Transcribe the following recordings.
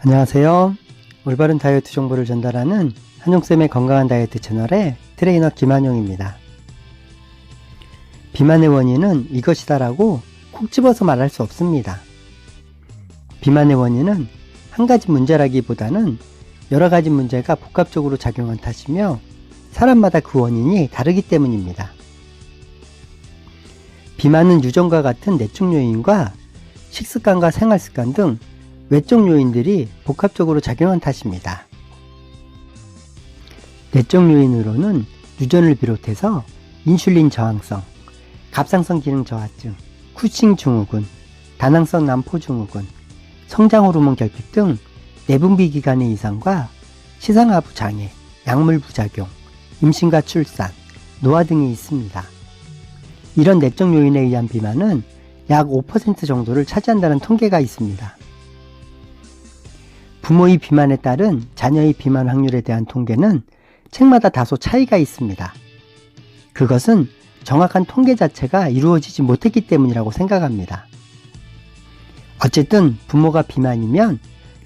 안녕하세요. 올바른 다이어트 정보를 전달하는 한용쌤의 건강한 다이어트 채널의 트레이너 김한용입니다. 비만의 원인은 이것이다라고 콕 집어서 말할 수 없습니다. 비만의 원인은 한 가지 문제라기보다는 여러 가지 문제가 복합적으로 작용한 탓이며 사람마다 그 원인이 다르기 때문입니다. 비만은 유전과 같은 내적 요인과 식습관과 생활습관 등 외적 요인들이 복합적으로 작용한 탓입니다. 내적 요인으로는 유전을 비롯해서 인슐린 저항성, 갑상선 기능 저하증, 쿠싱 증후군, 다낭성 난포 증후군, 성장 호르몬 결핍 등 내분비 기관의 이상과 시상하부 장애, 약물 부작용, 임신과 출산, 노화 등이 있습니다. 이런 내적 요인에 의한 비만은 약 5% 정도를 차지한다는 통계가 있습니다. 부모의 비만에 따른 자녀의 비만 확률에 대한 통계는 책마다 다소 차이가 있습니다. 그것은 정확한 통계 자체가 이루어지지 못했기 때문이라고 생각합니다. 어쨌든 부모가 비만이면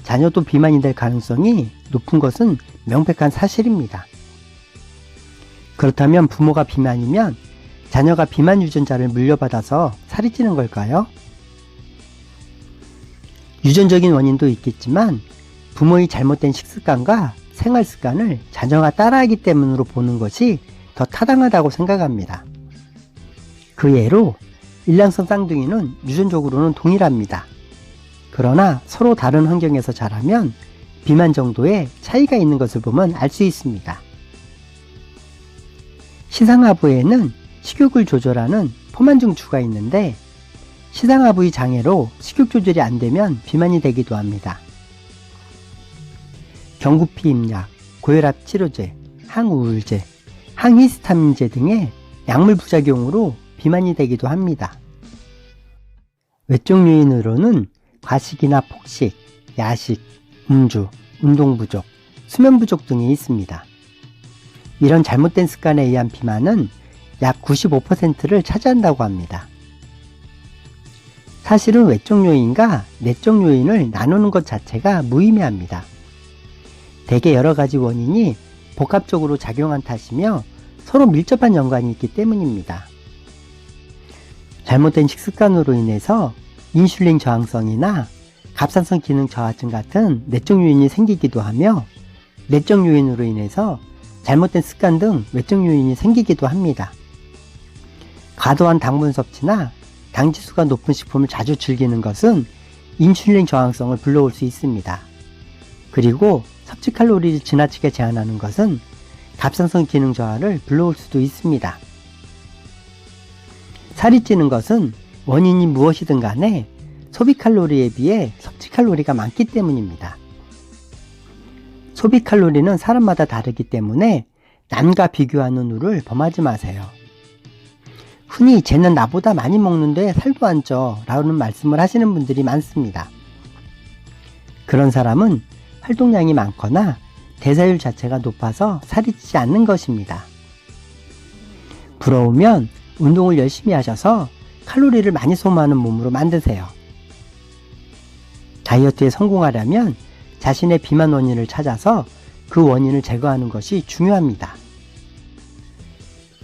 자녀도 비만이 될 가능성이 높은 것은 명백한 사실입니다. 그렇다면 부모가 비만이면 자녀가 비만 유전자를 물려받아서 살이 찌는 걸까요? 유전적인 원인도 있겠지만 부모의 잘못된 식습관과 생활습관을 자녀가 따라하기 때문으로 보는 것이 더 타당하다고 생각합니다. 그 예로 일란성 쌍둥이는 유전적으로는 동일합니다. 그러나 서로 다른 환경에서 자라면 비만 정도의 차이가 있는 것을 보면 알 수 있습니다. 시상하부에는 식욕을 조절하는 포만중추가 있는데 시상하부의 장애로 식욕 조절이 안 되면 비만이 되기도 합니다. 경구피 임약, 고혈압 치료제, 항우울제, 항히스타민제 등의 약물 부작용으로 비만이 되기도 합니다. 외적 요인으로는 과식이나 폭식, 야식, 음주, 운동 부족, 수면 부족 등이 있습니다. 이런 잘못된 습관에 의한 비만은 약 95%를 차지한다고 합니다. 사실은 외적 요인과 내적 요인을 나누는 것 자체가 무의미합니다. 대개 여러 가지 원인이 복합적으로 작용한 탓이며 서로 밀접한 연관이 있기 때문입니다. 잘못된 식습관으로 인해서 인슐린 저항성이나 갑상선 기능 저하증 같은 내적 요인이 생기기도 하며 내적 요인으로 인해서 잘못된 습관 등 외적 요인이 생기기도 합니다. 과도한 당분 섭취나 당지수가 높은 식품을 자주 즐기는 것은 인슐린 저항성을 불러올 수 있습니다. 그리고 섭취 칼로리를 지나치게 제한하는 것은 갑상선 기능 저하를 불러올 수도 있습니다. 살이 찌는 것은 원인이 무엇이든 간에 소비 칼로리에 비해 섭취 칼로리가 많기 때문입니다. 소비 칼로리는 사람마다 다르기 때문에 남과 비교하는 우를 범하지 마세요. 흔히 쟤는 나보다 많이 먹는데 살도 안 쪄 라는 말씀을 하시는 분들이 많습니다. 그런 사람은 활동량이 많거나 대사율 자체가 높아서 살이 찌지 않는 것입니다. 부러우면 운동을 열심히 하셔서 칼로리를 많이 소모하는 몸으로 만드세요. 다이어트에 성공하려면 자신의 비만 원인을 찾아서 그 원인을 제거하는 것이 중요합니다.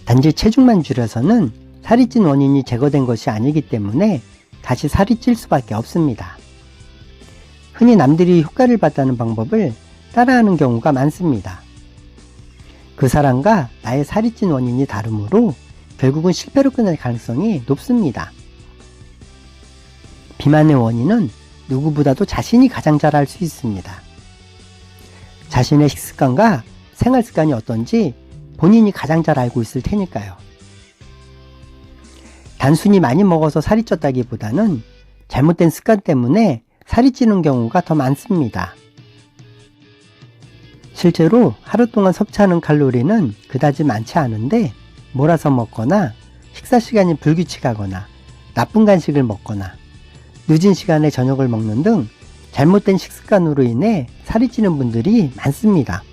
단지 체중만 줄여서는 살이 찐 원인이 제거된 것이 아니기 때문에 다시 살이 찔 수밖에 없습니다. 흔히 남들이 효과를 봤다는 방법을 따라하는 경우가 많습니다. 그 사람과 나의 살이 찐 원인이 다르므로 결국은 실패로 끝날 가능성이 높습니다. 비만의 원인은 누구보다도 자신이 가장 잘 알 수 있습니다. 자신의 식습관과 생활습관이 어떤지 본인이 가장 잘 알고 있을 테니까요. 단순히 많이 먹어서 살이 쪘다기보다는 잘못된 습관 때문에 살이 찌는 경우가 더 많습니다. 실제로 하루 동안 섭취하는 칼로리는 그다지 많지 않은데 몰아서 먹거나 식사 시간이 불규칙하거나 나쁜 간식을 먹거나 늦은 시간에 저녁을 먹는 등 잘못된 식습관으로 인해 살이 찌는 분들이 많습니다.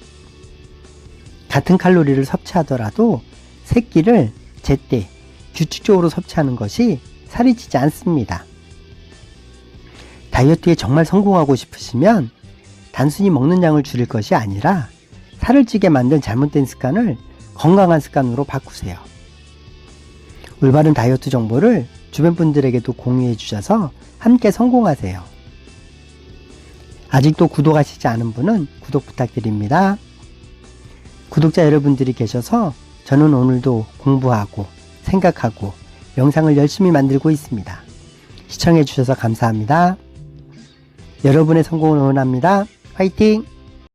같은 칼로리를 섭취하더라도 세 끼를 제때 규칙적으로 섭취하는 것이 살이 찌지 않습니다. 다이어트에 정말 성공하고 싶으시면 단순히 먹는 양을 줄일 것이 아니라 살을 찌게 만든 잘못된 습관을 건강한 습관으로 바꾸세요. 올바른 다이어트 정보를 주변 분들에게도 공유해 주셔서 함께 성공하세요. 아직도 구독하시지 않은 분은 구독 부탁드립니다. 구독자 여러분들이 계셔서 저는 오늘도 공부하고 생각하고 영상을 열심히 만들고 있습니다. 시청해 주셔서 감사합니다. 여러분의 성공을 응원합니다. 화이팅!